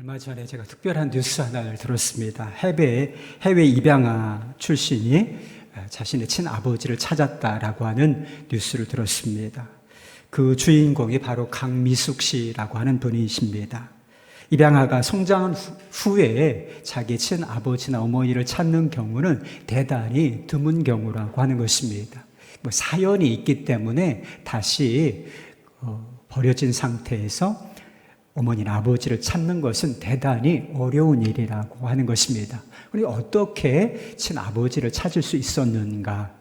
얼마 전에 제가 특별한 뉴스 하나를 들었습니다. 해외 입양아 출신이 자신의 친아버지를 찾았다라고 하는 뉴스를 들었습니다. 그 주인공이 바로 강미숙 씨라고 하는 분이십니다. 입양아가 성장한 후에 자기 친아버지나 어머니를 찾는 경우는 대단히 드문 경우라고 하는 것입니다. 사연이 있기 때문에 다시 버려진 상태에서 어머니나 아버지를 찾는 것은 대단히 어려운 일이라고 하는 것입니다. 그리고 어떻게 친아버지를 찾을 수 있었는가?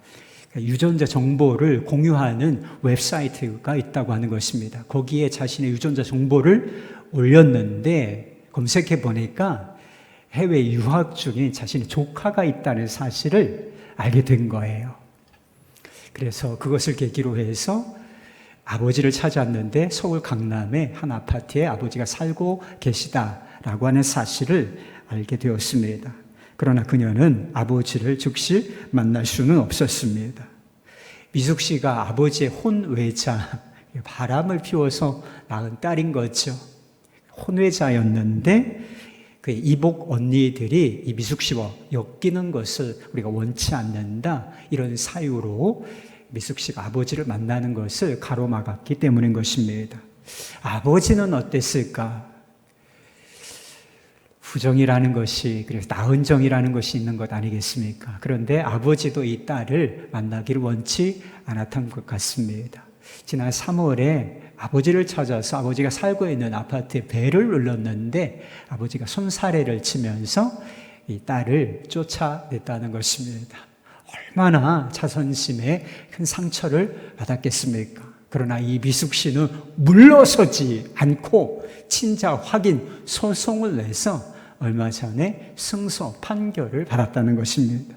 유전자 정보를 공유하는 웹사이트가 있다고 하는 것입니다. 거기에 자신의 유전자 정보를 올렸는데 검색해 보니까 해외 유학 중인 자신의 조카가 있다는 사실을 알게 된 거예요. 그래서 그것을 계기로 해서 아버지를 찾았는데 서울 강남의 한 아파트에 아버지가 살고 계시다라고 하는 사실을 알게 되었습니다. 그러나 그녀는 아버지를 즉시 만날 수는 없었습니다. 미숙 씨가 아버지의 혼외자, 바람을 피워서 낳은 딸인 거죠. 혼외자였는데 그 이복 언니들이 이 미숙 씨와 엮이는 것을 우리가 원치 않는다, 이런 사유로 미숙 씨가 아버지를 만나는 것을 가로막았기 때문인 것입니다. 아버지는 어땠을까? 후정이라는 것이, 그래서 나은정이라는 것이 있는 것 아니겠습니까? 그런데 아버지도 이 딸을 만나기를 원치 않았던 것 같습니다. 지난 3월에 아버지를 찾아서 아버지가 살고 있는 아파트에 벨을 눌렀는데 아버지가 손사래를 치면서 이 딸을 쫓아냈다는 것입니다. 얼마나 자존심에 큰 상처를 받았겠습니까? 그러나 이 미숙 씨는 물러서지 않고 친자 확인 소송을 내서 얼마 전에 승소 판결을 받았다는 것입니다.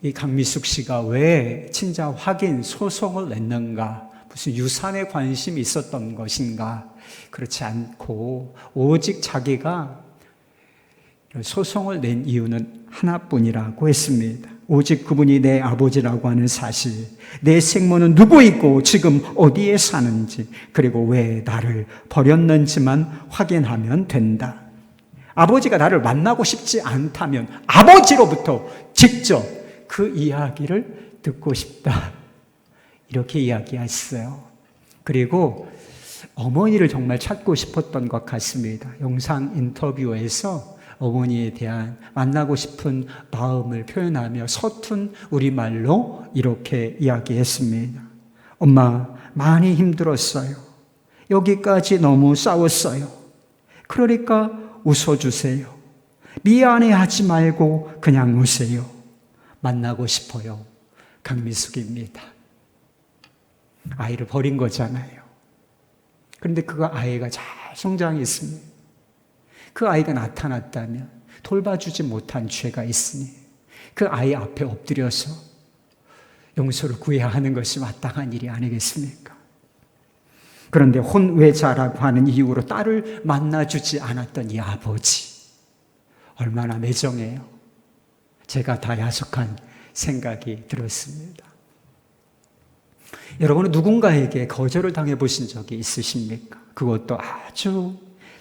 이 강미숙 씨가 왜 친자 확인 소송을 냈는가? 무슨 유산에 관심이 있었던 것인가? 그렇지 않고 오직 자기가 소송을 낸 이유는 하나뿐이라고 했습니다. 오직 그분이 내 아버지라고 하는 사실, 내 생모는 누구이고 지금 어디에 사는지, 그리고 왜 나를 버렸는지만 확인하면 된다. 아버지가 나를 만나고 싶지 않다면 아버지로부터 직접 그 이야기를 듣고 싶다, 이렇게 이야기했어요. 그리고 어머니를 정말 찾고 싶었던 것 같습니다. 영상 인터뷰에서 어머니에 대한 만나고 싶은 마음을 표현하며 서툰 우리말로 이렇게 이야기했습니다. 엄마, 많이 힘들었어요. 여기까지 너무 싸웠어요. 그러니까 웃어주세요. 미안해하지 말고 그냥 우세요. 만나고 싶어요. 강미숙입니다. 아이를 버린 거잖아요. 그런데 그 아이가 잘 성장했습니다. 그 아이가 나타났다면 돌봐주지 못한 죄가 있으니 그 아이 앞에 엎드려서 용서를 구해야 하는 것이 마땅한 일이 아니겠습니까? 그런데 혼외자라고 하는 이유로 딸을 만나주지 않았던 이 아버지, 얼마나 매정해요. 제가 다 야속한 생각이 들었습니다. 여러분은 누군가에게 거절을 당해보신 적이 있으십니까? 그것도 아주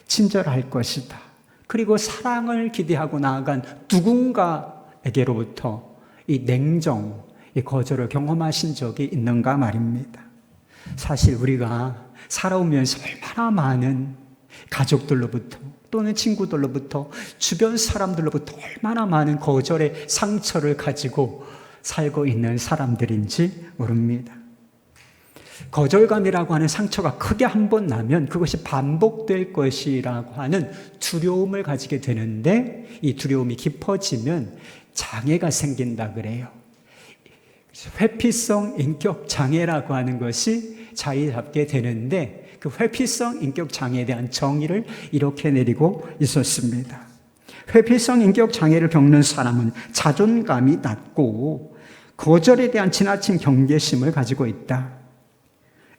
친절할 것이다. 그리고 사랑을 기대하고 나아간 누군가에게로부터 이 냉정, 이 거절을 경험하신 적이 있는가 말입니다. 사실 우리가 살아오면서 얼마나 많은 가족들로부터 또는 친구들로부터 주변 사람들로부터 얼마나 많은 거절의 상처를 가지고 살고 있는 사람들인지 모릅니다. 거절감이라고 하는 상처가 크게 한 번 나면 그것이 반복될 것이라고 하는 두려움을 가지게 되는데, 이 두려움이 깊어지면 장애가 생긴다 그래요. 회피성 인격 장애라고 하는 것이 자리 잡게 되는데, 그 회피성 인격 장애에 대한 정의를 이렇게 내리고 있었습니다. 회피성 인격 장애를 겪는 사람은 자존감이 낮고 거절에 대한 지나친 경계심을 가지고 있다.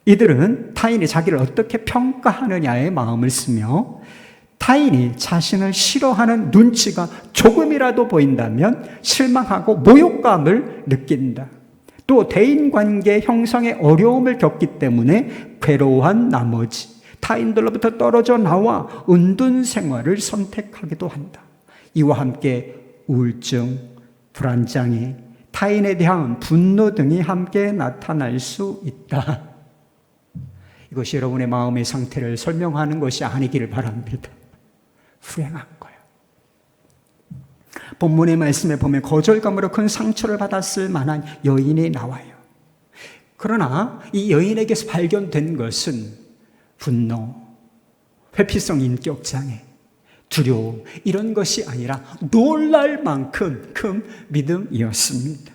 이들은 타인이 자기를 어떻게 평가하느냐에 마음을 쓰며 타인이 자신을 싫어하는 눈치가 조금이라도 보인다면 실망하고 모욕감을 느낀다. 또 대인관계 형성에 어려움을 겪기 때문에 괴로워한 나머지 타인들로부터 떨어져 나와 은둔 생활을 선택하기도 한다. 이와 함께 우울증, 불안장애, 타인에 대한 분노 등이 함께 나타날 수 있다. 이것이 여러분의 마음의 상태를 설명하는 것이 아니기를 바랍니다. 불행한 거예요. 본문의 말씀에 보면 거절감으로 큰 상처를 받았을 만한 여인이 나와요. 그러나 이 여인에게서 발견된 것은 분노, 회피성 인격장애, 두려움 이런 것이 아니라 놀랄 만큼 큰 믿음이었습니다.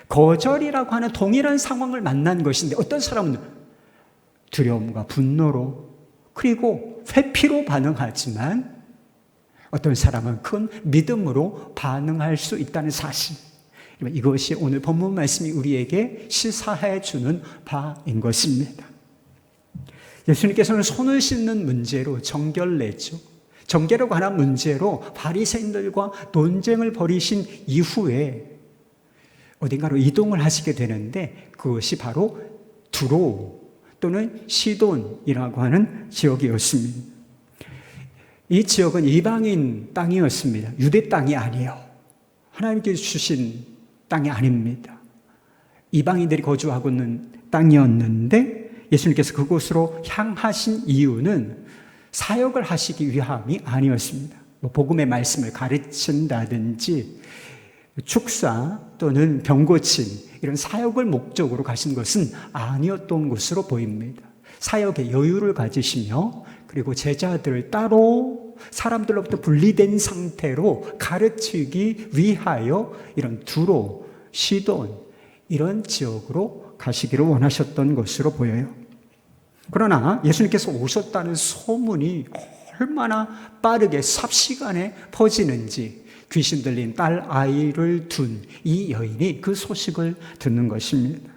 거절이라고 하는 동일한 상황을 만난 것인데 어떤 사람은 두려움과 분노로 그리고 회피로 반응하지만 어떤 사람은 큰 믿음으로 반응할 수 있다는 사실, 이것이 오늘 본문 말씀이 우리에게 시사해 주는 바인 것입니다. 예수님께서는 손을 씻는 문제로 정결내죠. 정결하고 하는 문제로 바리새인들과 논쟁을 벌이신 이후에 어딘가로 이동을 하시게 되는데 그것이 바로 두로 또는 시돈이라고 하는 지역이었습니다. 이 지역은 이방인 땅이었습니다. 유대 땅이 아니에요. 하나님께서 주신 땅이 아닙니다. 이방인들이 거주하고 있는 땅이었는데 예수님께서 그곳으로 향하신 이유는 사역을 하시기 위함이 아니었습니다. 복음의 말씀을 가르친다든지 축사 또는 병 고침 이런 사역을 목적으로 가신 것은 아니었던 것으로 보입니다. 사역에 여유를 가지시며 그리고 제자들을 따로 사람들로부터 분리된 상태로 가르치기 위하여 이런 두로, 시돈 이런 지역으로 가시기를 원하셨던 것으로 보여요. 그러나 예수님께서 오셨다는 소문이 얼마나 빠르게 삽시간에 퍼지는지 귀신 들린 딸 아이를 둔 이 여인이 그 소식을 듣는 것입니다.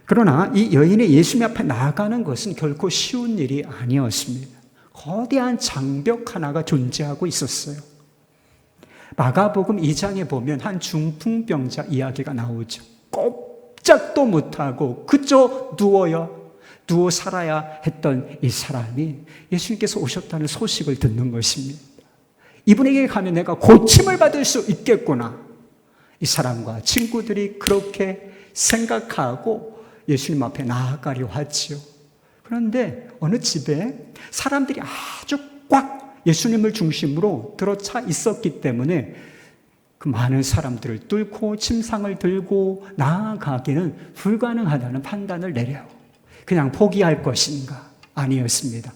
그러나 이 여인이 예수님 앞에 나아가는 것은 결코 쉬운 일이 아니었습니다. 거대한 장벽 하나가 존재하고 있었어요. 마가복음 2장에 보면 한 중풍병자 이야기가 나오죠. 꼼짝도 못하고 그저 누워 살아야 했던 이 사람이 예수님께서 오셨다는 소식을 듣는 것입니다. 이분에게 가면 내가 고침을 받을 수 있겠구나. 이 사람과 친구들이 그렇게 생각하고 예수님 앞에 나아가려 하지요. 그런데 어느 집에 사람들이 아주 꽉 예수님을 중심으로 들어차 있었기 때문에 그 많은 사람들을 뚫고 침상을 들고 나아가기는 불가능하다는 판단을 내려요. 그냥 포기할 것인가? 아니었습니다.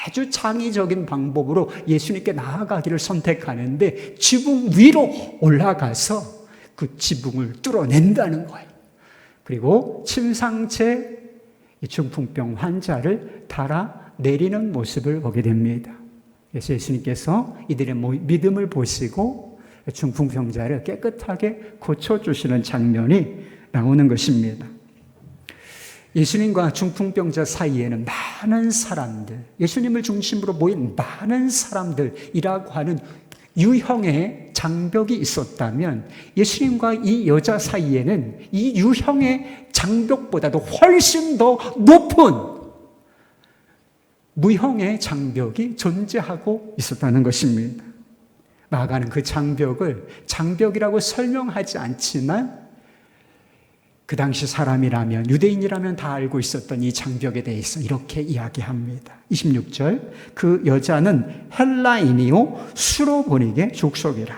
아주 창의적인 방법으로 예수님께 나아가기를 선택하는데 지붕 위로 올라가서 그 지붕을 뚫어낸다는 거예요. 그리고 침상채 중풍병 환자를 달아 내리는 모습을 보게 됩니다. 그래서 예수님께서 이들의 믿음을 보시고 중풍병자를 깨끗하게 고쳐주시는 장면이 나오는 것입니다. 예수님과 중풍병자 사이에는 많은 사람들, 예수님을 중심으로 모인 많은 사람들이라고 하는 유형의 장벽이 있었다면 예수님과 이 여자 사이에는 이 유형의 장벽보다도 훨씬 더 높은 무형의 장벽이 존재하고 있었다는 것입니다. 마가는 그 장벽을 장벽이라고 설명하지 않지만 그 당시 사람이라면 유대인이라면 다 알고 있었던 이 장벽에 대해서 이렇게 이야기합니다. 26절 그 여자는 헬라인이요 수로보닉의 족속이라.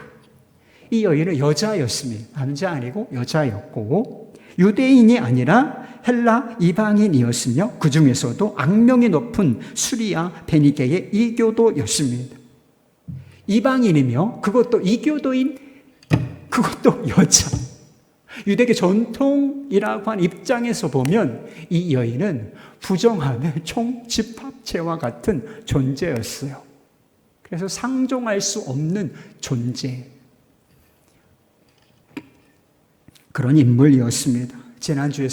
이 여인은 여자였습니다. 남자 아니고 여자였고 유대인이 아니라 헬라 이방인이었으며 그 중에서도 악명이 높은 수리아 베니게의 이교도였습니다. 이방인이며 그것도 이교도인 그것도 여자. 유대계 전통이라고 한 입장에서 보면 이 여인은 부정함의 총집합체와 같은 존재였어요. 그래서 상종할 수 없는 존재. 그런 인물이었습니다. 지난주에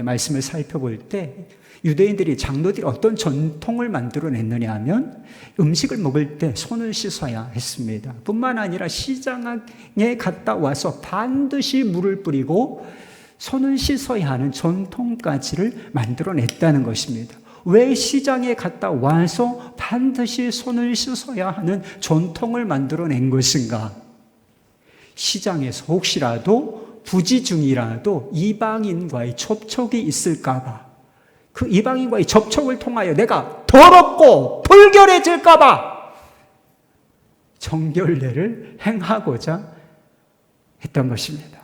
말씀을 살펴볼 때 유대인들이 장로들이 어떤 전통을 만들어냈느냐 하면 음식을 먹을 때 손을 씻어야 했습니다. 뿐만 아니라 시장에 갔다 와서 반드시 물을 뿌리고 손을 씻어야 하는 전통까지를 만들어냈다는 것입니다. 왜 시장에 갔다 와서 반드시 손을 씻어야 하는 전통을 만들어낸 것인가? 시장에서 혹시라도 부지 중이라도 이방인과의 접촉이 있을까봐, 그 이방인과의 접촉을 통하여 내가 더럽고 불결해질까봐 정결례를 행하고자 했던 것입니다.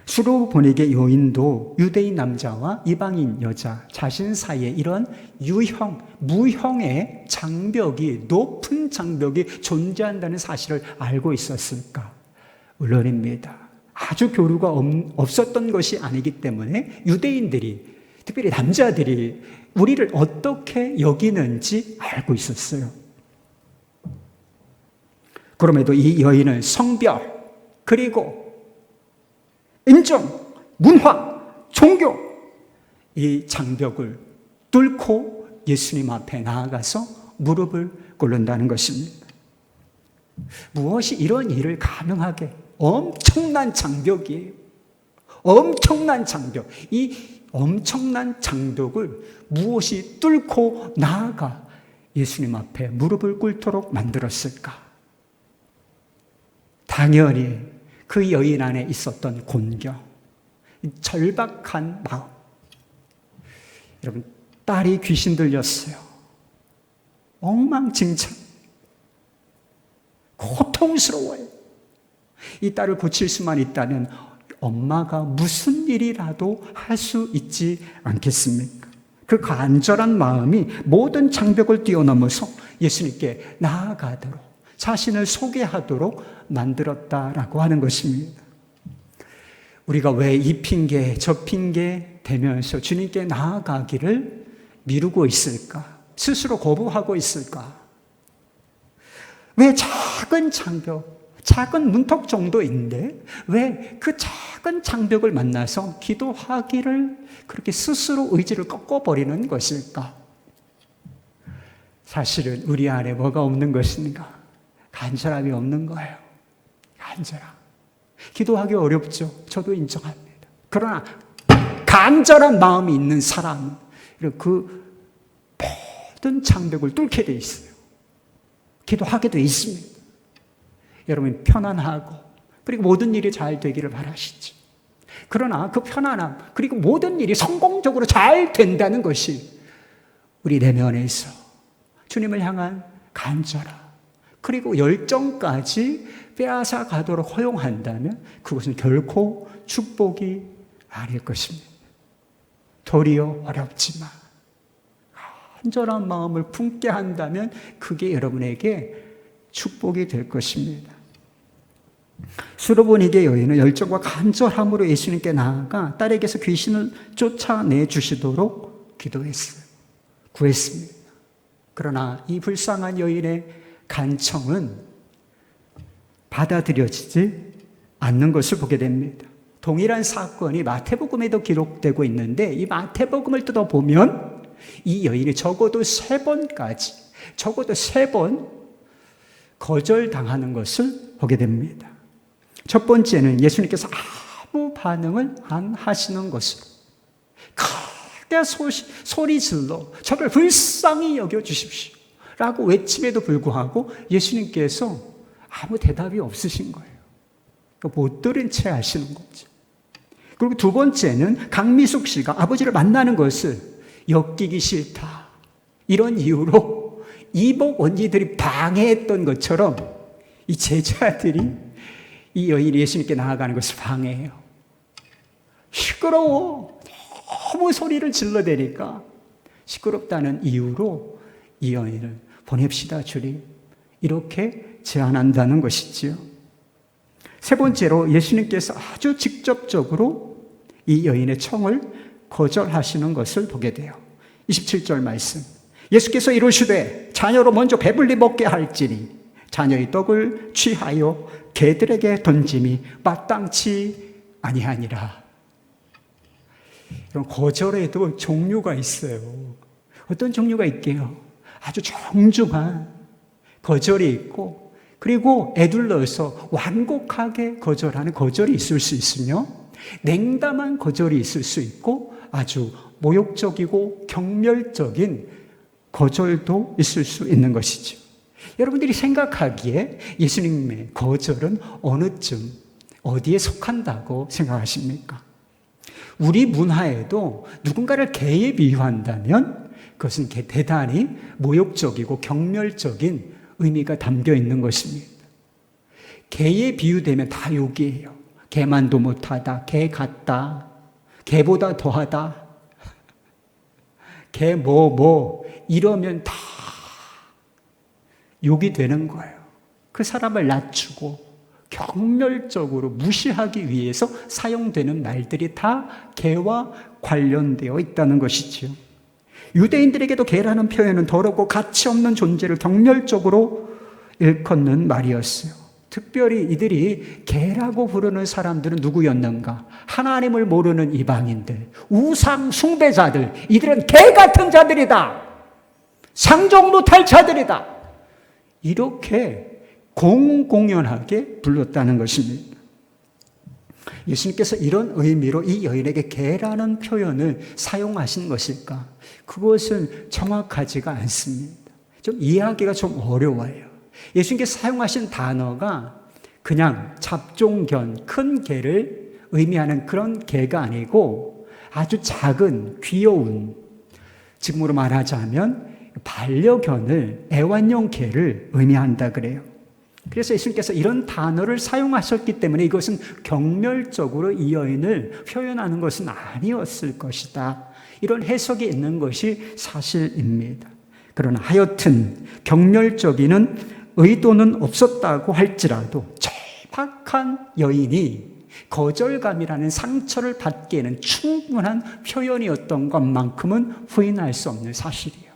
수로보내기의 요인도 유대인 남자와 이방인 여자 자신 사이에 이런 무형의 장벽이, 높은 장벽이 존재한다는 사실을 알고 있었을까? 물론입니다. 아주 교류가 없었던 것이 아니기 때문에 유대인들이, 특별히 남자들이 우리를 어떻게 여기는지 알고 있었어요. 그럼에도 이 여인은 성별, 그리고 인종, 문화, 종교, 이 장벽을 뚫고 예수님 앞에 나아가서 무릎을 꿇는다는 것입니다. 무엇이 이런 일을 가능하게, 엄청난 장벽이에요. 엄청난 장벽. 이 엄청난 장벽을 무엇이 뚫고 나아가 예수님 앞에 무릎을 꿇도록 만들었을까? 당연히 그 여인 안에 있었던 곤경, 절박한 마음. 여러분, 딸이 귀신 들렸어요. 엉망진창. 고통스러워요. 이 딸을 고칠 수만 있다면 엄마가 무슨 일이라도 할 수 있지 않겠습니까? 그 간절한 마음이 모든 장벽을 뛰어넘어서 예수님께 나아가도록, 자신을 소개하도록 만들었다라고 하는 것입니다. 우리가 왜 이 핑계 저 핑계 대면서 주님께 나아가기를 미루고 있을까? 스스로 거부하고 있을까? 왜 작은 장벽, 작은 문턱 정도인데 왜 그 작은 장벽을 만나서 기도하기를 그렇게 스스로 의지를 꺾어버리는 것일까? 사실은 우리 안에 뭐가 없는 것인가? 간절함이 없는 거예요. 간절함. 기도하기 어렵죠. 저도 인정합니다. 그러나 간절한 마음이 있는 사람은 그 모든 장벽을 뚫게 돼 있어요. 기도하게 돼 있습니다. 여러분, 편안하고 그리고 모든 일이 잘 되기를 바라시죠. 그러나 그 편안함 그리고 모든 일이 성공적으로 잘 된다는 것이 우리 내면에서 주님을 향한 간절함 그리고 열정까지 빼앗아 가도록 허용한다면 그것은 결코 축복이 아닐 것입니다. 도리어 어렵지만 간절한 마음을 품게 한다면 그게 여러분에게 축복이 될 것입니다. 수로보니게 여인은 열정과 간절함으로 예수님께 나아가 딸에게서 귀신을 쫓아내 주시도록 기도했어요. 구했습니다. 그러나 이 불쌍한 여인의 간청은 받아들여지지 않는 것을 보게 됩니다. 동일한 사건이 마태복음에도 기록되고 있는데 이 마태복음을 뜯어보면 이 여인이 적어도 3번까지, 적어도 3번 거절당하는 것을 보게 됩니다. 첫 번째는 예수님께서 아무 반응을 안 하시는 것으로 크게 소리 질러 저를 불쌍히 여겨주십시오 라고 외침에도 불구하고 예수님께서 아무 대답이 없으신 거예요. 못 들은 채 하시는 거죠. 그리고 두 번째는 강미숙 씨가 아버지를 만나는 것을 엮이기 싫다, 이런 이유로 이복 언니들이 방해했던 것처럼 이 제자들이 이 여인이 예수님께 나아가는 것을 방해해요. 시끄러워. 너무 소리를 질러대니까 시끄럽다는 이유로 이 여인을 보냅시다 주님, 이렇게 제안한다는 것이지요. 세 번째로 예수님께서 아주 직접적으로 이 여인의 청을 거절하시는 것을 보게 돼요. 27절 말씀, 예수께서 이르시되 자녀로 먼저 배불리 먹게 할지니 자녀의 떡을 취하여 개들에게 던짐이 마땅치 아니하니라. 이런 거절에도 종류가 있어요. 어떤 종류가 있게요? 아주 정중한 거절이 있고, 그리고 애둘러서 완곡하게 거절하는 거절이 있을 수 있으며, 냉담한 거절이 있을 수 있고, 아주 모욕적이고 경멸적인 거절도 있을 수 있는 것이죠. 여러분들이 생각하기에 예수님의 거절은 어느쯤 어디에 속한다고 생각하십니까? 우리 문화에도 누군가를 개에 비유한다면 그것은 대단히 모욕적이고 경멸적인 의미가 담겨 있는 것입니다. 개에 비유되면 다 욕이에요. 개만도 못하다, 개 같다, 개보다 더하다, 개 이러면 다 욕이 되는 거예요. 그 사람을 낮추고 경멸적으로 무시하기 위해서 사용되는 말들이 다 개와 관련되어 있다는 것이지요. 유대인들에게도 개라는 표현은 더럽고 가치 없는 존재를 경멸적으로 일컫는 말이었어요. 특별히 이들이 개라고 부르는 사람들은 누구였는가? 하나님을 모르는 이방인들, 우상 숭배자들, 이들은 개 같은 자들이다, 상종 못할 자들이다, 이렇게 공공연하게 불렀다는 것입니다. 예수님께서 이런 의미로 이 여인에게 개라는 표현을 사용하신 것일까? 그것은 정확하지가 않습니다. 좀 이해하기가 좀 어려워요. 예수님께서 사용하신 단어가 그냥 잡종견, 큰 개를 의미하는 그런 개가 아니고 아주 작은 귀여운, 지금으로 말하자면 반려견을, 애완용 개를 의미한다 그래요. 그래서 예수님께서 이런 단어를 사용하셨기 때문에 이것은 경멸적으로 이 여인을 표현하는 것은 아니었을 것이다, 이런 해석이 있는 것이 사실입니다. 그러나 하여튼 경멸적이는 의도는 없었다고 할지라도 절박한 여인이 거절감이라는 상처를 받기에는 충분한 표현이었던 것만큼은 부인할 수 없는 사실이에요.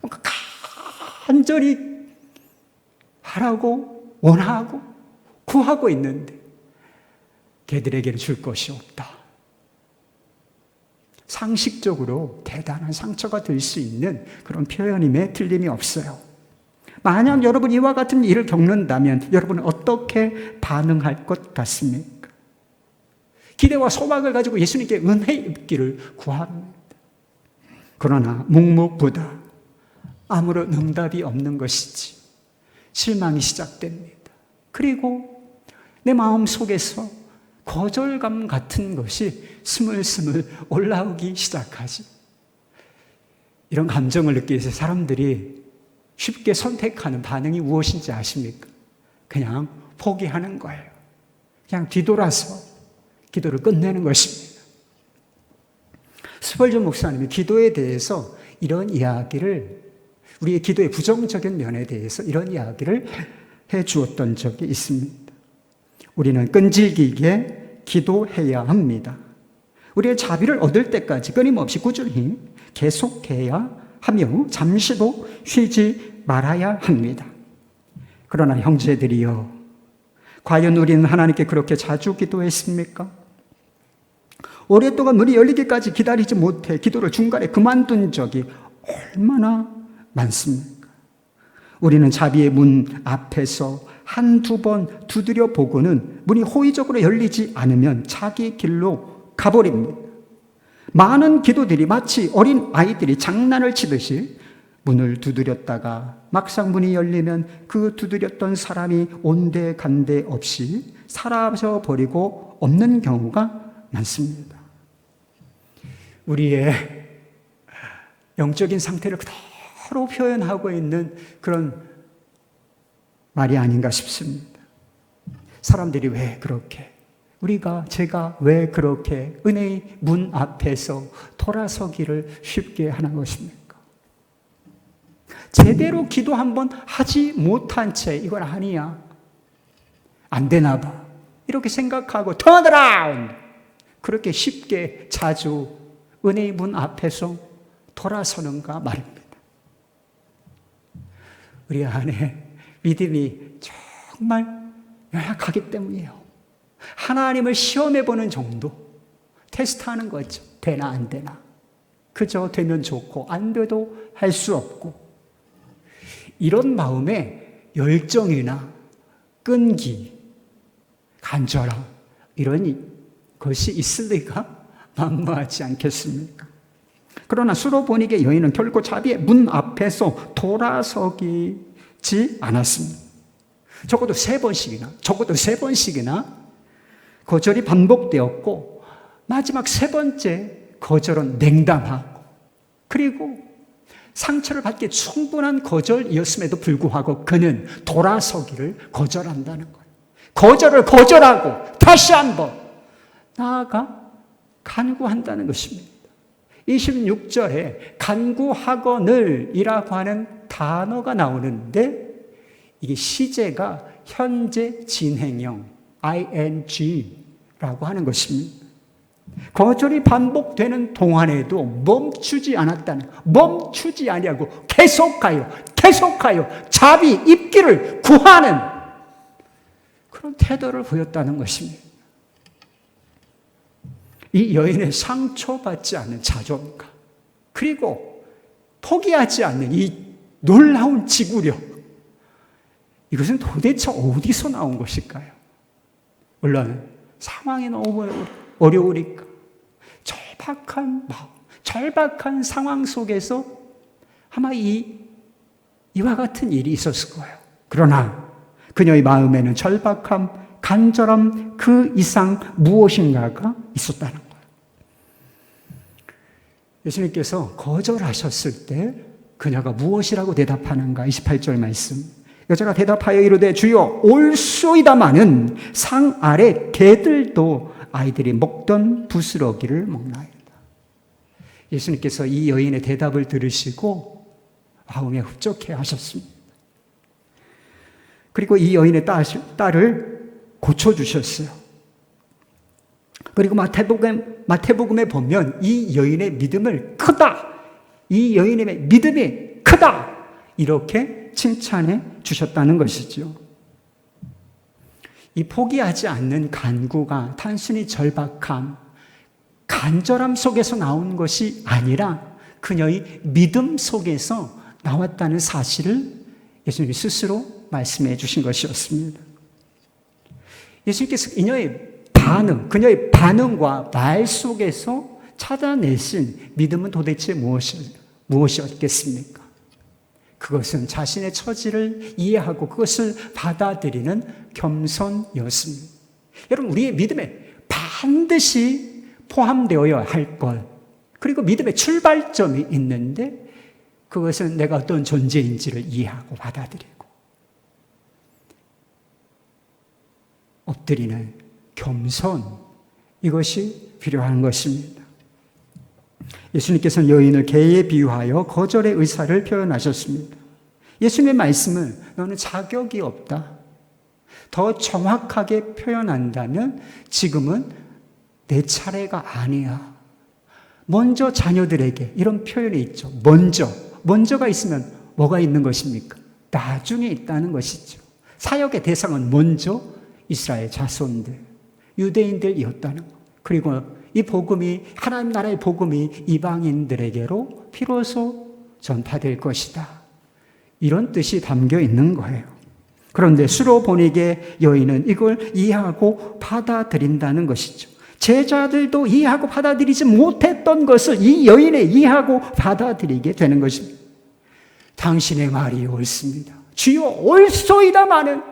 뭔가 간절히 하라고 원하고 구하고 있는데 개들에게는 줄 것이 없다. 상식적으로 대단한 상처가 될 수 있는 그런 표현임에 틀림이 없어요. 만약 여러분 이와 같은 일을 겪는다면 여러분은 어떻게 반응할 것 같습니까? 기대와 소망을 가지고 예수님께 은혜 입기를 구합니다. 그러나 묵묵부다 아무런 응답이 없는 것이지 실망이 시작됩니다. 그리고 내 마음 속에서 거절감 같은 것이 스물스물 올라오기 시작하지. 이런 감정을 느끼기 위해서 사람들이 쉽게 선택하는 반응이 무엇인지 아십니까? 그냥 포기하는 거예요. 그냥 뒤돌아서 기도를 끝내는 것입니다. 스펄전 목사님이 기도에 대해서 이런 이야기를, 우리의 기도의 부정적인 면에 대해서 이런 이야기를 해 주었던 적이 있습니다. 우리는 끈질기게 기도해야 합니다. 우리의 자비를 얻을 때까지 끊임없이 꾸준히 계속해야 하며 잠시도 쉬지 말아야 합니다. 그러나 형제들이여, 과연 우리는 하나님께 그렇게 자주 기도했습니까? 오랫동안 문이 열리기까지 기다리지 못해 기도를 중간에 그만둔 적이 얼마나 많습니까? 우리는 자비의 문 앞에서 한두 번 두드려 보고는 문이 호의적으로 열리지 않으면 자기 길로 가버립니다. 많은 기도들이 마치 어린 아이들이 장난을 치듯이 문을 두드렸다가 막상 문이 열리면 그 두드렸던 사람이 온데간데 없이 사라져 버리고 없는 경우가 많습니다. 우리의 영적인 상태를 그대로 표현하고 있는 그런 말이 아닌가 싶습니다. 사람들이 왜 그렇게, 제가 왜 그렇게 은혜의 문 앞에서 돌아서기를 쉽게 하는 것입니까? 제대로 기도 한번 하지 못한 채 이건 아니야, 안 되나 봐, 이렇게 생각하고 turn around, 그렇게 쉽게 자주 은혜의 문 앞에서 돌아서는가 말입니다. 우리 안에 믿음이 정말 연약하기 때문이에요. 하나님을 시험해보는 정도, 테스트하는 거죠. 되나 안 되나. 그저 되면 좋고 안 돼도 할 수 없고, 이런 마음에 열정이나 끈기, 간절함, 이런 것이 있을 리가 만무하지 않겠습니까? 그러나 수로보닉의 여인은 결코 자비의 문 앞에서 돌아서지 않았습니다. 적어도 세 번씩이나 거절이 반복되었고, 마지막 세 번째 거절은 냉담하고, 그리고 상처를 받기에 충분한 거절이었음에도 불구하고 그는 돌아서기를 거절한다는 거예요. 거절을 거절하고 다시 한번 나아가 간구한다는 것입니다. 26절에 간구하거늘 이라고 하는 단어가 나오는데, 이게 시제가 현재 진행형 ing라고 하는 것입니다. 거절이 반복되는 동안에도 멈추지 아니하고 계속하여 자비 입기를 구하는 그런 태도를 보였다는 것입니다. 이 여인의 상처받지 않는 자존감, 그리고 포기하지 않는 이 놀라운 지구력, 이것은 도대체 어디서 나온 것일까요? 물론 상황이 너무 어려우니까 절박한 마음, 절박한 상황 속에서 아마 이와 같은 일이 있었을 거예요. 그러나 그녀의 마음에는 절박함, 간절함 그 이상 무엇인가가 있었다는 거예요. 예수님께서 거절하셨을 때 그녀가 무엇이라고 대답하는가? 28절 말씀. 여자가 대답하여 이르되 주여 올소이다마는 상 아래 개들도 아이들이 먹던 부스러기를 먹나이다. 예수님께서 이 여인의 대답을 들으시고 마음에 흡족해 하셨습니다. 그리고 이 여인의 딸을 고쳐주셨어요. 그리고 마태복음에 보면 이 여인의 믿음을 크다, 이 여인의 믿음이 크다, 이렇게 칭찬해 주셨다는 것이죠. 이 포기하지 않는 간구가 단순히 절박함, 간절함 속에서 나온 것이 아니라 그녀의 믿음 속에서 나왔다는 사실을 예수님이 스스로 말씀해 주신 것이었습니다. 예수님께서 그녀의 반응과 말 속에서 찾아내신 믿음은 도대체 무엇이었겠습니까? 그것은 자신의 처지를 이해하고 그것을 받아들이는 겸손이었습니다. 여러분, 우리의 믿음에 반드시 포함되어야 할 것, 그리고 믿음의 출발점이 있는데 그것은 내가 어떤 존재인지를 이해하고 받아들이고 엎드리는 겸손, 이것이 필요한 것입니다. 예수님께서는 여인을 개에 비유하여 거절의 의사를 표현하셨습니다. 예수님의 말씀은 너는 자격이 없다, 더 정확하게 표현한다면 지금은 내 차례가 아니야. 먼저 자녀들에게 이런 표현이 있죠. 먼저가 있으면 뭐가 있는 것입니까? 나중에 있다는 것이죠. 사역의 대상은 먼저 이스라엘 자손들, 유대인들이었다는 것. 그리고 이 복음이, 하나님 나라의 복음이 이방인들에게로 비로소 전파될 것이다, 이런 뜻이 담겨 있는 거예요. 그런데 수로보닉의 여인은 이걸 이해하고 받아들인다는 것이죠. 제자들도 이해하고 받아들이지 못했던 것을 이 여인이 이해하고 받아들이게 되는 것입니다. 당신의 말이 옳습니다. 주여 옳소이다마는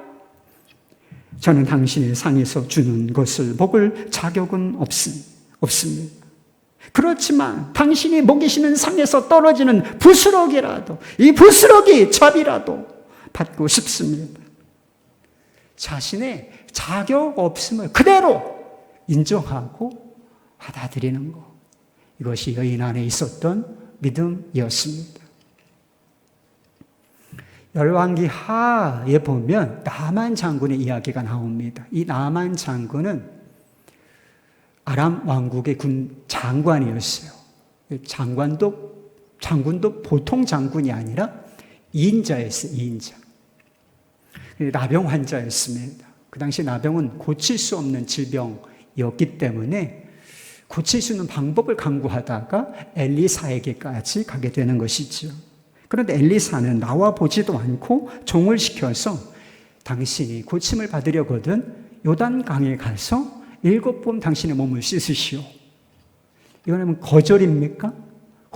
저는 당신의 상에서 주는 것을 먹을 자격은 없습니다. 그렇지만 당신이 먹이시는 상에서 떨어지는 부스러기라도, 이 부스러기 잡이라도 받고 싶습니다. 자신의 자격 없음을 그대로 인정하고 받아들이는 것, 이것이 여인 안에 있었던 믿음이었습니다. 열왕기 하에 보면 나만 장군의 이야기가 나옵니다. 이 나만 장군은 아람 왕국의 군 장관이었어요. 장군도 보통 장군이 아니라 2인자였어요. 2인자. 나병 환자였습니다. 그 당시 나병은 고칠 수 없는 질병이었기 때문에 고칠 수 있는 방법을 강구하다가 엘리사에게까지 가게 되는 것이죠. 그런데 엘리사는 나와 보지도 않고 종을 시켜서 당신이 고침을 받으려거든 요단강에 가서 7번 당신의 몸을 씻으시오. 이거는 거절입니까?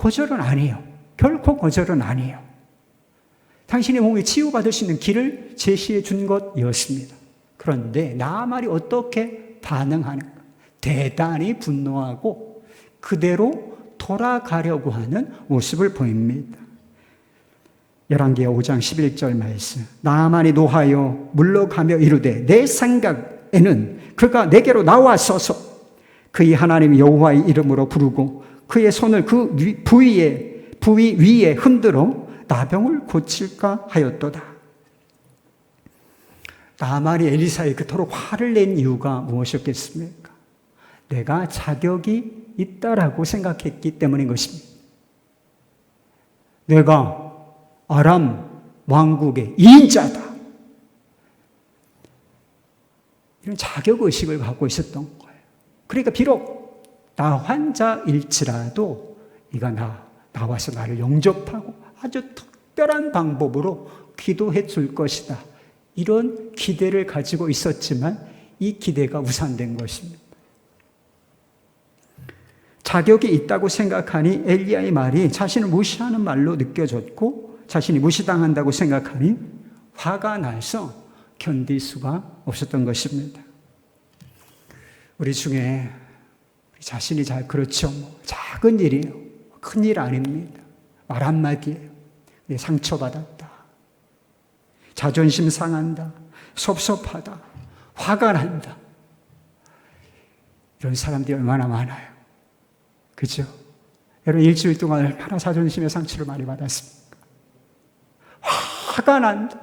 거절은 아니에요. 결코 거절은 아니에요. 당신의 몸이 치유받을 수 있는 길을 제시해 준 것이었습니다. 그런데 나아말이 어떻게 반응하는가? 대단히 분노하고 그대로 돌아가려고 하는 모습을 보입니다. 열왕기하 5장 11절 말씀. 나아만이 노하여 물러가며 이르되 내 생각에는 그가 내게로 나와서서 그의 하나님 여호와의 이름으로 부르고 그의 손을 그 부위 위에 흔들어 나병을 고칠까 하였도다. 나아만이 엘리사에 그토록 화를 낸 이유가 무엇이었겠습니까? 내가 자격이 있다라고 생각했기 때문인 것입니다. 내가 아람 왕국의 2인자다. 이런 자격의식을 갖고 있었던 거예요. 그러니까 비록 나 환자일지라도 네가 나와서 나를 영접하고 아주 특별한 방법으로 기도해 줄 것이다. 이런 기대를 가지고 있었지만 이 기대가 무산된 것입니다. 자격이 있다고 생각하니 엘리야의 말이 자신을 무시하는 말로 느껴졌고 자신이 무시당한다고 생각하니 화가 나서 견딜 수가 없었던 것입니다. 우리 중에 자신이 그렇죠. 작은 일이에요. 큰일 아닙니다. 말 한마디예요. 내 상처받았다. 자존심 상한다. 섭섭하다. 화가 난다. 이런 사람들이 얼마나 많아요. 그죠? 여러분 일주일 동안 얼마나 자존심의 상처를 많이 받았습니까? 화가 난다.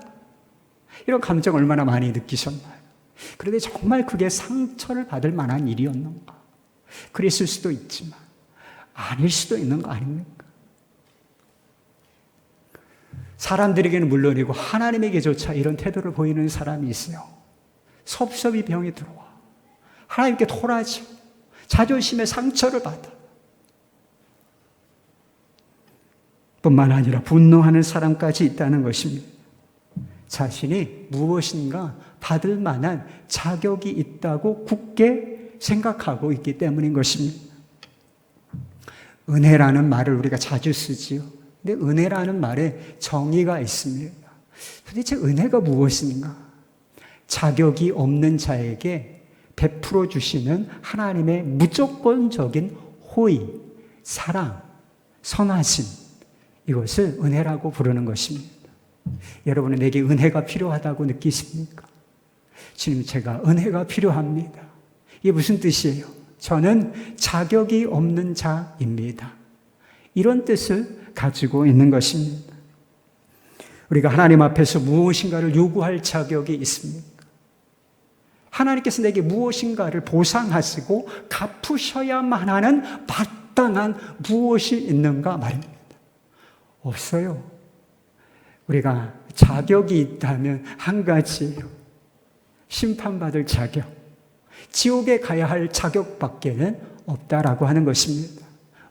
이런 감정 얼마나 많이 느끼셨나요? 그런데 정말 그게 상처를 받을 만한 일이었는가? 그랬을 수도 있지만 아닐 수도 있는 거 아닙니까? 사람들에게는 물론이고 하나님에게조차 이런 태도를 보이는 사람이 있어요. 섭섭이 병이 들어와. 하나님께 토라져. 자존심의 상처를 받아. 뿐만 아니라 분노하는 사람까지 있다는 것입니다. 자신이 무엇인가 받을 만한 자격이 있다고 굳게 생각하고 있기 때문인 것입니다. 은혜라는 말을 우리가 자주 쓰지요. 근데 은혜라는 말에 정의가 있습니다. 도대체 은혜가 무엇인가? 자격이 없는 자에게 베풀어 주시는 하나님의 무조건적인 호의, 사랑, 선하심, 이것을 은혜라고 부르는 것입니다. 여러분은 내게 은혜가 필요하다고 느끼십니까? 주님, 제가 은혜가 필요합니다. 이게 무슨 뜻이에요? 저는 자격이 없는 자입니다. 이런 뜻을 가지고 있는 것입니다. 우리가 하나님 앞에서 무엇인가를 요구할 자격이 있습니까? 하나님께서 내게 무엇인가를 보상하시고 갚으셔야만 하는 마땅한 무엇이 있는가 말입니다. 없어요. 우리가 자격이 있다면 한 가지예요. 심판받을 자격. 지옥에 가야 할 자격밖에는 없다라고 하는 것입니다.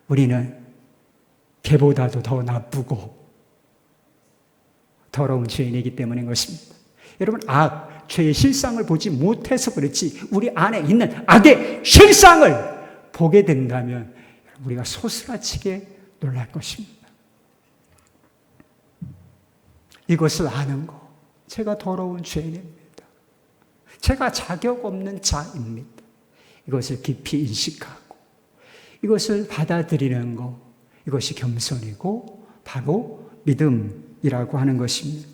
우리는 개보다도 더 나쁘고 더러운 죄인이기 때문인 것입니다. 여러분, 죄의 실상을 보지 못해서 그렇지 우리 안에 있는 악의 실상을 보게 된다면 우리가 소스라치게 놀랄 것입니다. 이것을 아는 것, 제가 더러운 죄인입니다. 제가 자격 없는 자입니다. 이것을 깊이 인식하고 이것을 받아들이는 것, 이것이 겸손이고 바로 믿음이라고 하는 것입니다.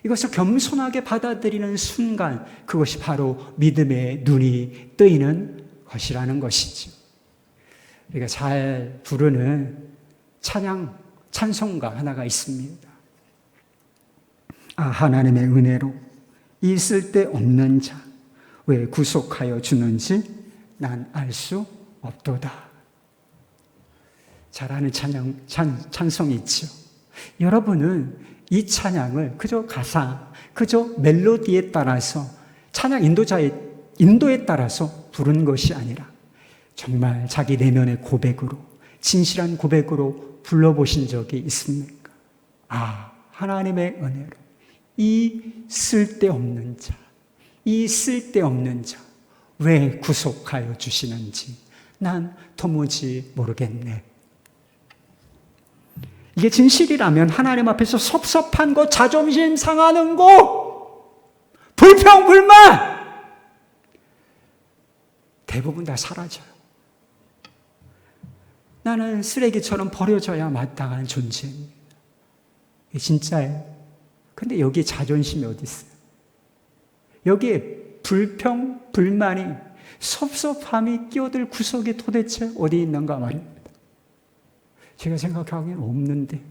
이것을 겸손하게 받아들이는 순간 그것이 바로 믿음의 눈이 뜨이는 것이라는 것이죠. 우리가 잘 부르는 찬송가 하나가 있습니다. 하나님의 은혜로 이 쓸데없는 자 왜 구속하여 주는지 난 알 수 없도다. 잘 아는 찬송이 있죠. 여러분은 이 찬양을 그저 가사, 그저 멜로디에 따라서 찬양 인도에 따라서 부른 것이 아니라 정말 자기 내면의 고백으로, 진실한 고백으로 불러보신 적이 있습니까? 하나님의 은혜로 이 쓸데없는 자, 왜 구속하여 주시는지 난 도무지 모르겠네. 이게 진실이라면 하나님 앞에서 섭섭한 거, 자존심 상하는 거, 불평, 불만 대부분 다 사라져요. 나는 쓰레기처럼 버려져야 마땅한 존재입니다. 이게 진짜예요. 근데 여기에 자존심이 어디 있어요? 여기에 불평, 불만이, 섭섭함이 끼어들 구석이 도대체 어디 있는가 말입니다. 제가 생각하기에는 없는데,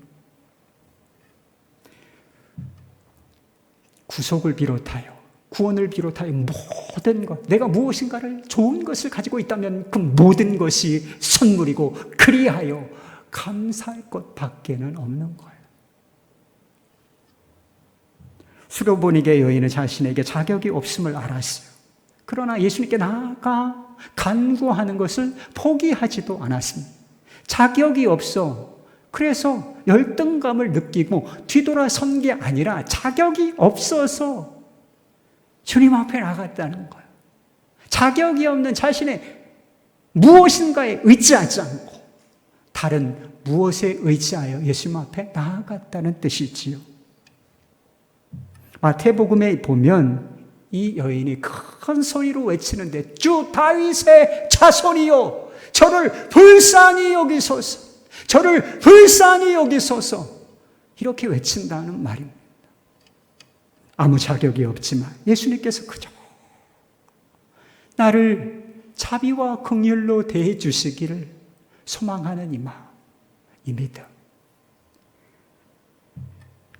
구속을 비롯하여, 구원을 비롯하여 모든 것, 내가 무엇인가를 좋은 것을 가지고 있다면 그 모든 것이 선물이고 그리하여 감사할 것 밖에는 없는 거예요. 수로보니게 여인은 자신에게 자격이 없음을 알았어요. 그러나 예수님께 나아가 간구하는 것을 포기하지도 않았습니다. 자격이 없어. 그래서 열등감을 느끼고 뒤돌아선 게 아니라 자격이 없어서 주님 앞에 나갔다는 거예요. 자격이 없는 자신의 무엇인가에 의지하지 않고 다른 무엇에 의지하여 예수님 앞에 나아갔다는 뜻이지요. 마태복음에 보면 이 여인이 큰 소리로 외치는데, 주 다윗의 자손이요, 저를 불쌍히 여기소서, 저를 불쌍히 여기소서, 이렇게 외친다는 말입니다. 아무 자격이 없지만 예수님께서 그저 나를 자비와 긍휼로 대해 주시기를 소망하는 이 마음, 이 믿음,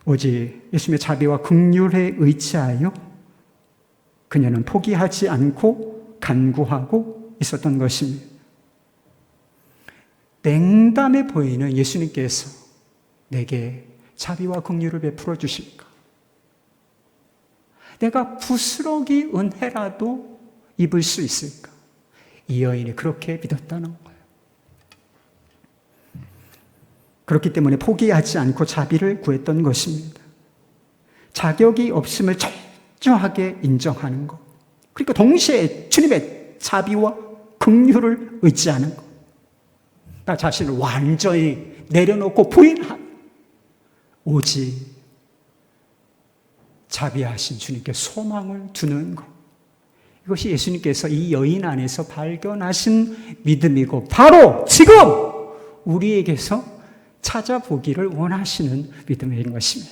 오직 예수님의 자비와 긍휼에 의지하여 그녀는 포기하지 않고 간구하고 있었던 것입니다. 냉담해 보이는 예수님께서 내게 자비와 긍휼을 베풀어 주실까? 내가 부스러기 은혜라도 입을 수 있을까? 이 여인이 그렇게 믿었다는 거예요. 그렇기 때문에 포기하지 않고 자비를 구했던 것입니다. 자격이 없음을 철저하게 인정하는 것, 그러니까 동시에 주님의 자비와 긍휼을 의지하는 것, 나 자신을 완전히 내려놓고 부인하는, 오직 자비하신 주님께 소망을 두는 것, 이것이 예수님께서 이 여인 안에서 발견하신 믿음이고 바로 지금 우리에게서 찾아보기를 원하시는 믿음인 것입니다.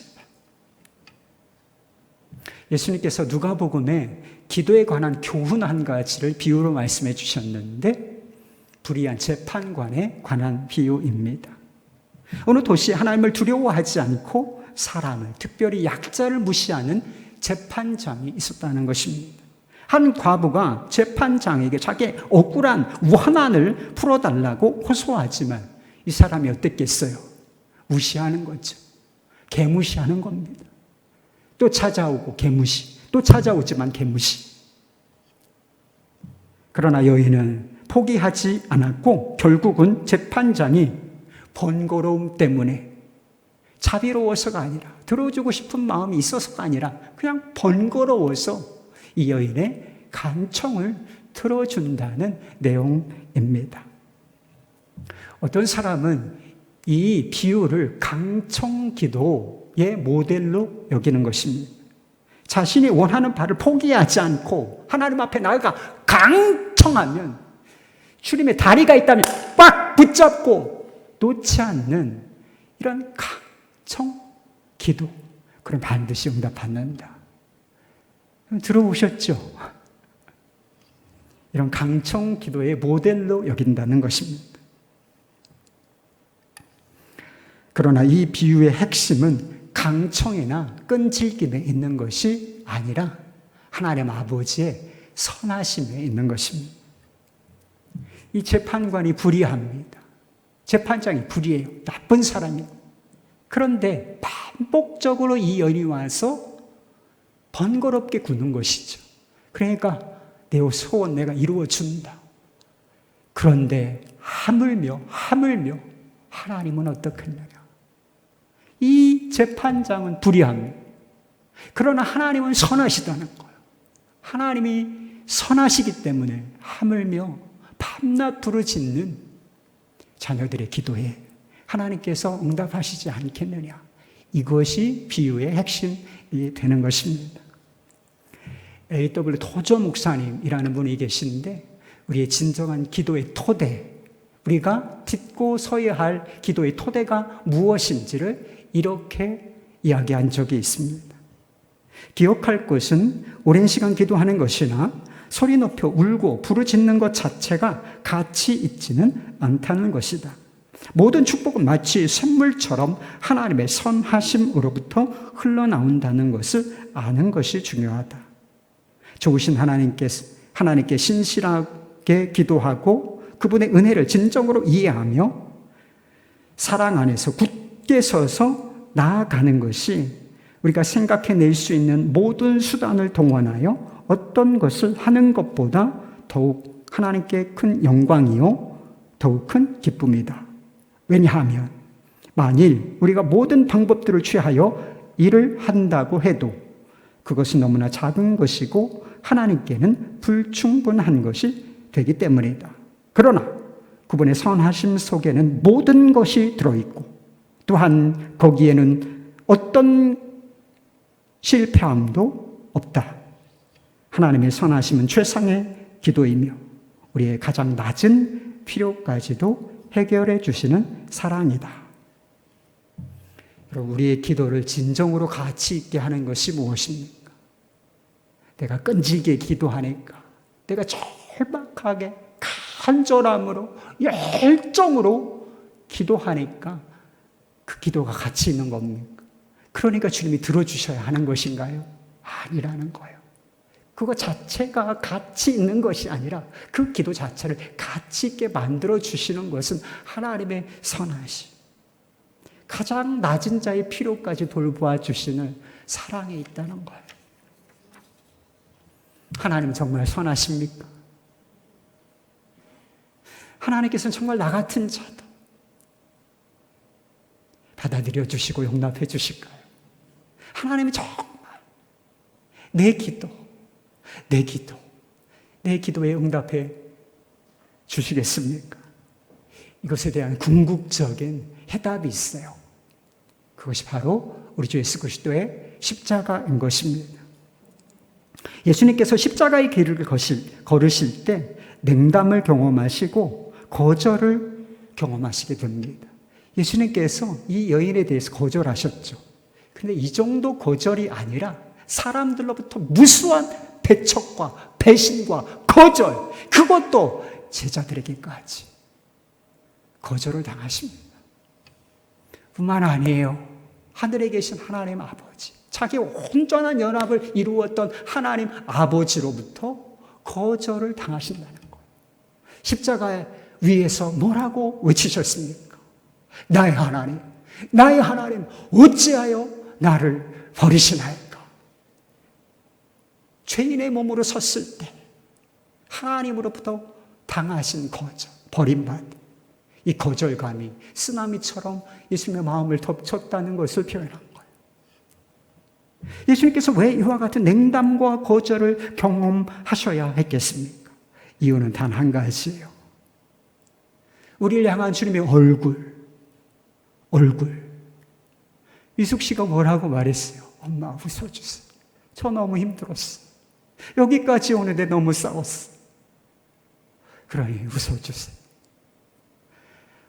예수님께서 누가복음에 기도에 관한 교훈 한 가지를 비유로 말씀해 주셨는데, 불의한 재판관에 관한 비유입니다. 어느 도시에 하나님을 두려워하지 않고 사람을, 특별히 약자를 무시하는 재판장이 있었다는 것입니다. 한 과부가 재판장에게 자기의 억울한 원한을 풀어달라고 호소하지만 이 사람이 어땠겠어요? 무시하는 거죠. 개무시하는 겁니다. 또 찾아오고 개무시, 또 찾아오지만 개무시. 그러나 여인은 포기하지 않았고 결국은 재판장이 번거로움 때문에, 자비로워서가 아니라, 들어주고 싶은 마음이 있어서가 아니라 그냥 번거로워서 이 여인의 간청을 들어준다는 내용입니다. 어떤 사람은 이 비유를 강청기도의 모델로 여기는 것입니다. 자신이 원하는 바를 포기하지 않고 하나님 앞에 나아가 강청하면, 주님의 다리가 있다면 꽉 붙잡고 놓지 않는 이런 강청기도, 그럼 반드시 응답받는다. 들어보셨죠? 이런 강청기도의 모델로 여긴다는 것입니다. 그러나 이 비유의 핵심은 강청이나 끈질김에 있는 것이 아니라 하나님 아버지의 선하심에 있는 것입니다. 이 재판관이 불의합니다. 재판장이 불의해요. 나쁜 사람이에요. 그런데 반복적으로 이 여인이 와서 번거롭게 구는 것이죠. 그러니까 내 소원 내가 이루어준다. 그런데 하물며 하나님은 어떻겠느냐. 이 재판장은 불의합니다. 그러나 하나님은 선하시다는 거예요. 하나님이 선하시기 때문에 하물며 밤낮 부르짖는 자녀들의 기도에 하나님께서 응답하시지 않겠느냐. 이것이 비유의 핵심이 되는 것입니다. A.W. 토저 목사님이라는 분이 계시는데 우리의 진정한 기도의 토대, 우리가 딛고 서야 할 기도의 토대가 무엇인지를 이렇게 이야기한 적이 있습니다. 기억할 것은 오랜 시간 기도하는 것이나 소리 높여 울고 부르짖는 것 자체가 가치 있지는 않다는 것이다. 모든 축복은 마치 샘물처럼 하나님의 선하심으로부터 흘러나온다는 것을 아는 것이 중요하다. 좋으신 하나님께 신실하게 기도하고 그분의 은혜를 진정으로 이해하며 사랑 안에서 굳게 서서 나아가는 것이 우리가 생각해낼 수 있는 모든 수단을 동원하여 어떤 것을 하는 것보다 더욱 하나님께 큰 영광이요 더욱 큰 기쁨이다. 왜냐하면 만일 우리가 모든 방법들을 취하여 일을 한다고 해도 그것은 너무나 작은 것이고 하나님께는 불충분한 것이 되기 때문이다. 그러나 그분의 선하심 속에는 모든 것이 들어있고 또한 거기에는 어떤 실패함도 없다. 하나님의 선하심은 최상의 기도이며 우리의 가장 낮은 필요까지도 해결해 주시는 사랑이다. 여러분, 우리의 기도를 진정으로 가치 있게 하는 것이 무엇입니까? 내가 끈질기게 기도하니까, 내가 절박하게 간절함으로 열정으로 기도하니까 그 기도가 가치 있는 겁니까? 그러니까 주님이 들어주셔야 하는 것인가요? 아니라는 거예요. 그거 자체가 가치 있는 것이 아니라 그 기도 자체를 가치 있게 만들어 주시는 것은 하나님의 선하심, 가장 낮은 자의 필요까지 돌보아 주시는 사랑에 있다는 거예요. 하나님 정말 선하십니까? 하나님께서는 정말 나 같은 자도 받아들여 주시고 용납해 주실까요? 하나님이 정말 내 기도에 응답해 주시겠습니까? 이것에 대한 궁극적인 해답이 있어요. 그것이 바로 우리 주 예수 그리스도의 십자가인 것입니다. 예수님께서 십자가의 길을 걸으실 때 냉담을 경험하시고 거절을 경험하시게 됩니다. 예수님께서 이 여인에 대해서 거절하셨죠. 근데 이 정도 거절이 아니라 사람들로부터 무수한 배척과 배신과 거절, 그것도 제자들에게까지 거절을 당하십니다. 뿐만 아니에요. 하늘에 계신 하나님 아버지, 자기 온전한 연합을 이루었던 하나님 아버지로부터 거절을 당하신다는 거예요. 십자가 위에서 뭐라고 외치셨습니까? 나의 하나님, 어찌하여 나를 버리시나이까? 죄인의 몸으로 섰을 때 하나님으로부터 당하신 거절, 버림받은 이 거절감이 쓰나미처럼 예수님의 마음을 덮쳤다는 것을 표현한 거예요. 예수님께서 왜 이와 같은 냉담과 거절을 경험하셔야 했겠습니까? 이유는 단 한 가지예요. 우리를 향한 주님의 얼굴. 미숙 씨가 뭐라고 말했어요? 엄마 웃어주세요. 저 너무 힘들었어. 여기까지 오는데 너무 싸웠어. 그러니 웃어주세요.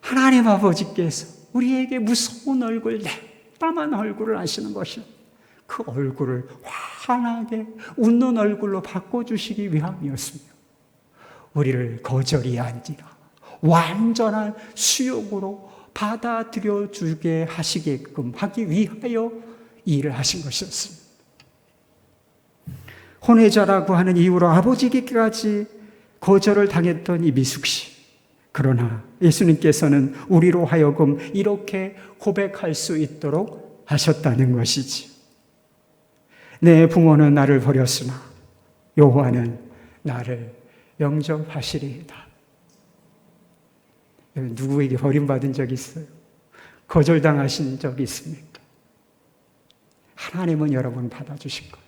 하나님 아버지께서 우리에게 무서운 얼굴, 냉담한 얼굴을 아시는 것이요. 그 얼굴을 환하게 웃는 얼굴로 바꿔주시기 위함이었으며 우리를 거절이 아니라 완전한 수용으로 받아들여 주게 하시게끔 하기 위하여 이 일을 하신 것이었습니다. 혼외자라고 하는 이유로 아버지에게까지 거절을 당했던 이 미숙 씨. 그러나 예수님께서는 우리로 하여금 이렇게 고백할 수 있도록 하셨다는 것이지. 내 부모는 나를 버렸으나 여호와는 나를 영접하시리이다. 누구에게 버림받은 적이 있어요? 거절당하신 적이 있습니까? 하나님은 여러분 받아주실 거예요.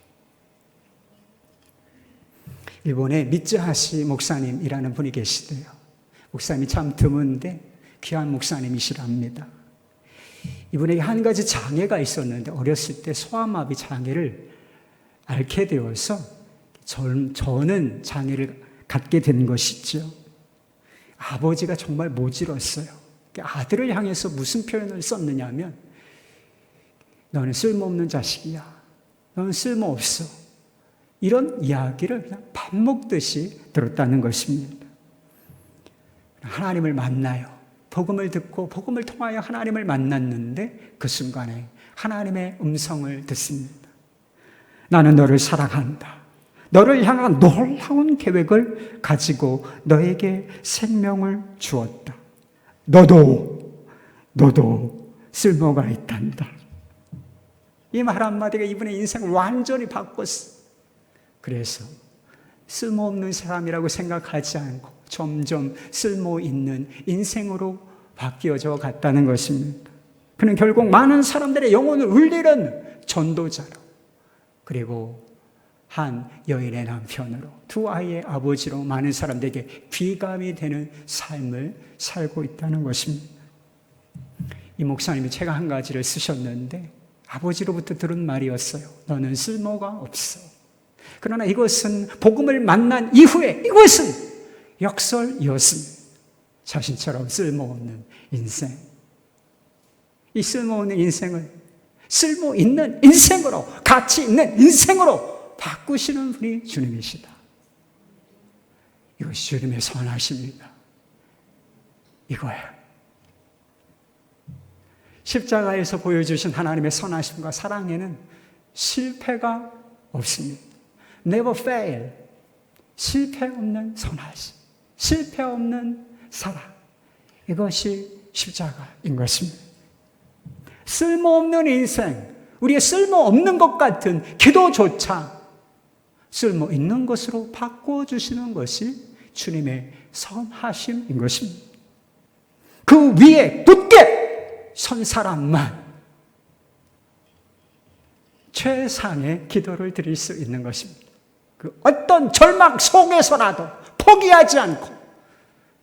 일본에 미츠하시 목사님이라는 분이 계시대요. 목사님이 참 드문데 귀한 목사님이시랍니다. 이분에게 한 가지 장애가 있었는데 어렸을 때 소아마비 장애를 앓게 되어서 저는 장애를 갖게 된 것이죠. 아버지가 정말 모질었어요. 아들을 향해서 무슨 표현을 썼느냐 하면 너는 쓸모없는 자식이야. 너는 쓸모없어. 이런 이야기를 그냥 밥 먹듯이 들었다는 것입니다. 하나님을 만나요. 복음을 듣고 복음을 통하여 하나님을 만났는데 그 순간에 하나님의 음성을 듣습니다. 나는 너를 사랑한다. 너를 향한 놀라운 계획을 가지고 너에게 생명을 주었다. 너도 쓸모가 있단다. 이 말 한마디가 이분의 인생을 완전히 바꿨어. 그래서 쓸모없는 사람이라고 생각하지 않고 점점 쓸모 있는 인생으로 바뀌어져 갔다는 것입니다. 그는 결국 많은 사람들의 영혼을 울리는 전도자로, 그리고 한 여인의 남편으로, 두 아이의 아버지로 많은 사람들에게 귀감이 되는 삶을 살고 있다는 것입니다. 이 목사님이 책 한 가지를 쓰셨는데 아버지로부터 들은 말이었어요. 너는 쓸모가 없어. 그러나 이것은 복음을 만난 이후에 이것은 역설이었습니다. 자신처럼 쓸모없는 인생, 이 쓸모없는 인생을 쓸모 있는 인생으로, 가치 있는 인생으로 바꾸시는 분이 주님이시다. 이것이 주님의 선하십니다. 이거예요. 십자가에서 보여주신 하나님의 선하심과 사랑에는 실패가 없습니다. Never fail. 실패 없는 선하심, 실패 없는 사랑. 이것이 십자가인 것입니다. 쓸모없는 인생, 우리의 쓸모없는 것 같은 기도조차 쓸모 있는 것으로 바꿔주시는 것이 주님의 선하심인 것입니다. 그 위에 굳게 선 사람만 최상의 기도를 드릴 수 있는 것입니다. 그 어떤 절망 속에서라도 포기하지 않고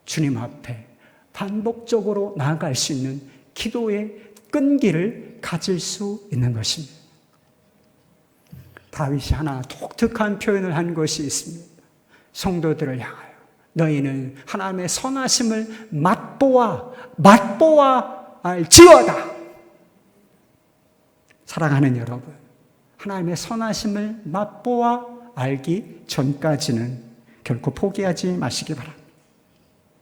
주님 앞에 반복적으로 나아갈 수 있는 기도의 끈기를 가질 수 있는 것입니다. 다윗이 하나 독특한 표현을 한 것이 있습니다. 성도들을 향하여 너희는 하나님의 선하심을 맛보아 알지어다. 사랑하는 여러분, 하나님의 선하심을 맛보아 알기 전까지는 결코 포기하지 마시기 바랍니다.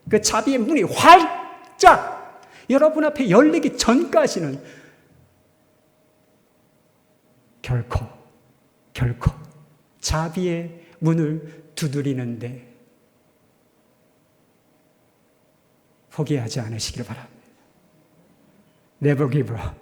그 자비의 문이 활짝 여러분 앞에 열리기 전까지는 결코 자비의 문을 두드리는데 포기하지 않으시길 바랍니다. Never give up.